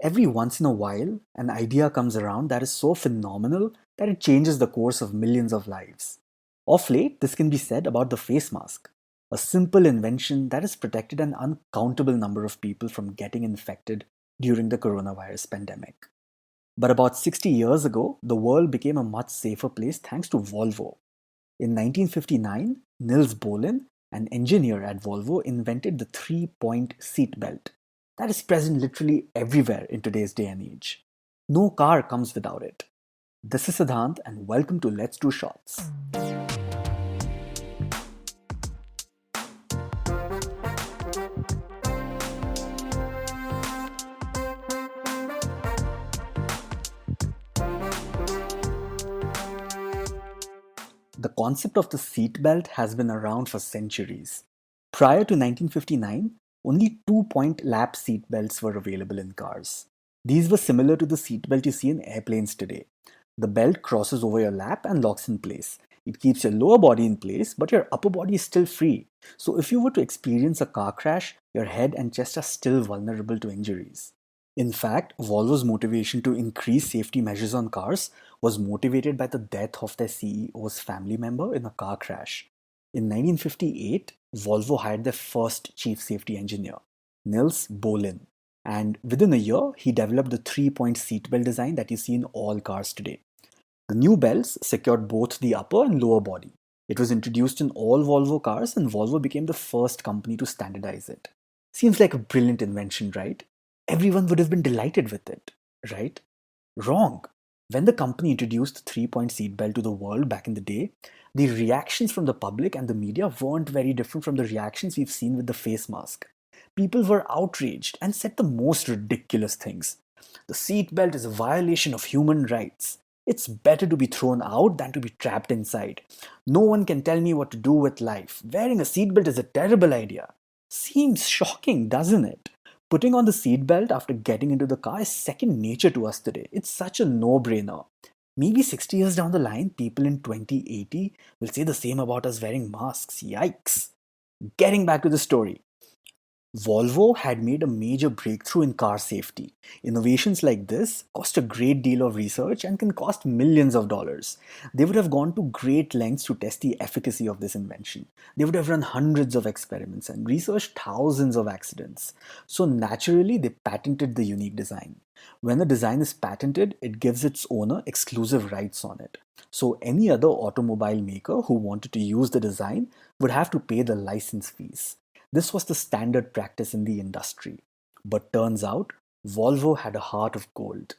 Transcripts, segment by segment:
Every once in a while, an idea comes around that is so phenomenal that it changes the course of millions of lives. Of late, this can be said about the face mask, a simple invention that has protected an uncountable number of people from getting infected during the coronavirus pandemic. But about 60 years ago, the world became a much safer place thanks to Volvo. In 1959, Nils Bohlin, an engineer at Volvo, invented the three-point seatbelt that is present literally everywhere in today's day and age. No car comes without it. This is Siddhant, and welcome to Let's Do Shots. The concept of the seatbelt has been around for centuries. Prior to 1959, only two-point lap seatbelts were available in cars. These were similar to the seatbelt you see in airplanes today. The belt crosses over your lap and locks in place. It keeps your lower body in place, but your upper body is still free. So if you were to experience a car crash, your head and chest are still vulnerable to injuries. In fact, Volvo's motivation to increase safety measures on cars was motivated by the death of their CEO's family member in a car crash. In 1958, Volvo hired their first chief safety engineer, Nils Bohlin, and within a year, he developed the three-point seatbelt design that you see in all cars today. The new belts secured both the upper and lower body. It was introduced in all Volvo cars, and Volvo became the first company to standardize it. Seems like a brilliant invention, right? Everyone would have been delighted with it, right? Wrong. When the company introduced the three-point seatbelt to the world back in the day, the reactions from the public and the media weren't very different from the reactions we've seen with the face mask. People were outraged and said the most ridiculous things. The seatbelt is a violation of human rights. It's better to be thrown out than to be trapped inside. No one can tell me what to do with life. Wearing a seatbelt is a terrible idea. Seems shocking, doesn't it? Putting on the seatbelt after getting into the car is second nature to us today. It's such a no-brainer. Maybe 60 years down the line, people in 2080 will say the same about us wearing masks. Yikes! Getting back to the story. Volvo had made a major breakthrough in car safety. Innovations like this cost a great deal of research and can cost millions of dollars. They would have gone to great lengths to test the efficacy of this invention. They would have run hundreds of experiments and researched thousands of accidents. So naturally, they patented the unique design. When a design is patented, it gives its owner exclusive rights on it. So any other automobile maker who wanted to use the design would have to pay the license fees. This was the standard practice in the industry. But turns out, Volvo had a heart of gold.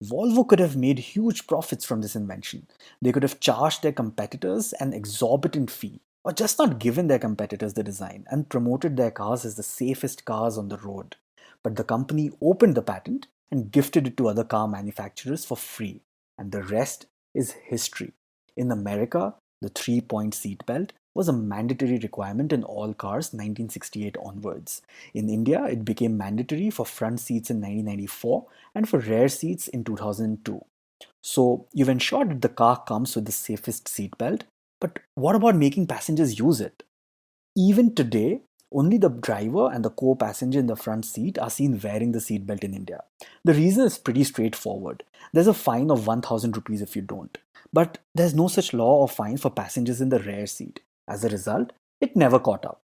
Volvo could have made huge profits from this invention. They could have charged their competitors an exorbitant fee, or just not given their competitors the design and promoted their cars as the safest cars on the road. But the company opened the patent and gifted it to other car manufacturers for free. And the rest is history. In America, the three-point seatbelt was a mandatory requirement in all cars 1968 onwards. In India, it became mandatory for front seats in 1994 and for rear seats in 2002. So you've ensured that the car comes with the safest seatbelt, but what about making passengers use it? Even today, only the driver and the co-passenger in the front seat are seen wearing the seatbelt in India. The reason is pretty straightforward. There's a fine of 1000 rupees if you don't. But there's no such law or fine for passengers in the rear seat. As a result, it never caught up.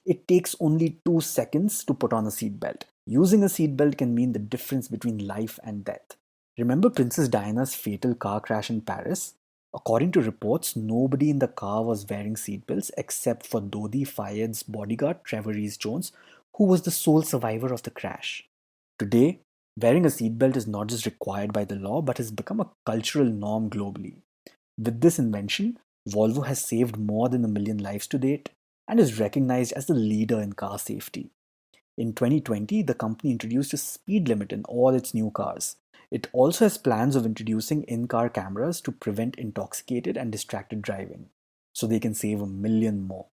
It takes only 2 seconds to put on a seatbelt. Using a seatbelt can mean the difference between life and death. Remember Princess Diana's fatal car crash in Paris? According to reports, nobody in the car was wearing seatbelts except for Dodi Fayed's bodyguard Trevor Rees-Jones, who was the sole survivor of the crash. Today, wearing a seatbelt is not just required by the law but has become a cultural norm globally. With this invention, Volvo has saved more than 1 million lives to date and is recognized as the leader in car safety. In 2020, the company introduced a speed limit in all its new cars. It also has plans of introducing in-car cameras to prevent intoxicated and distracted driving, so they can save 1 million more.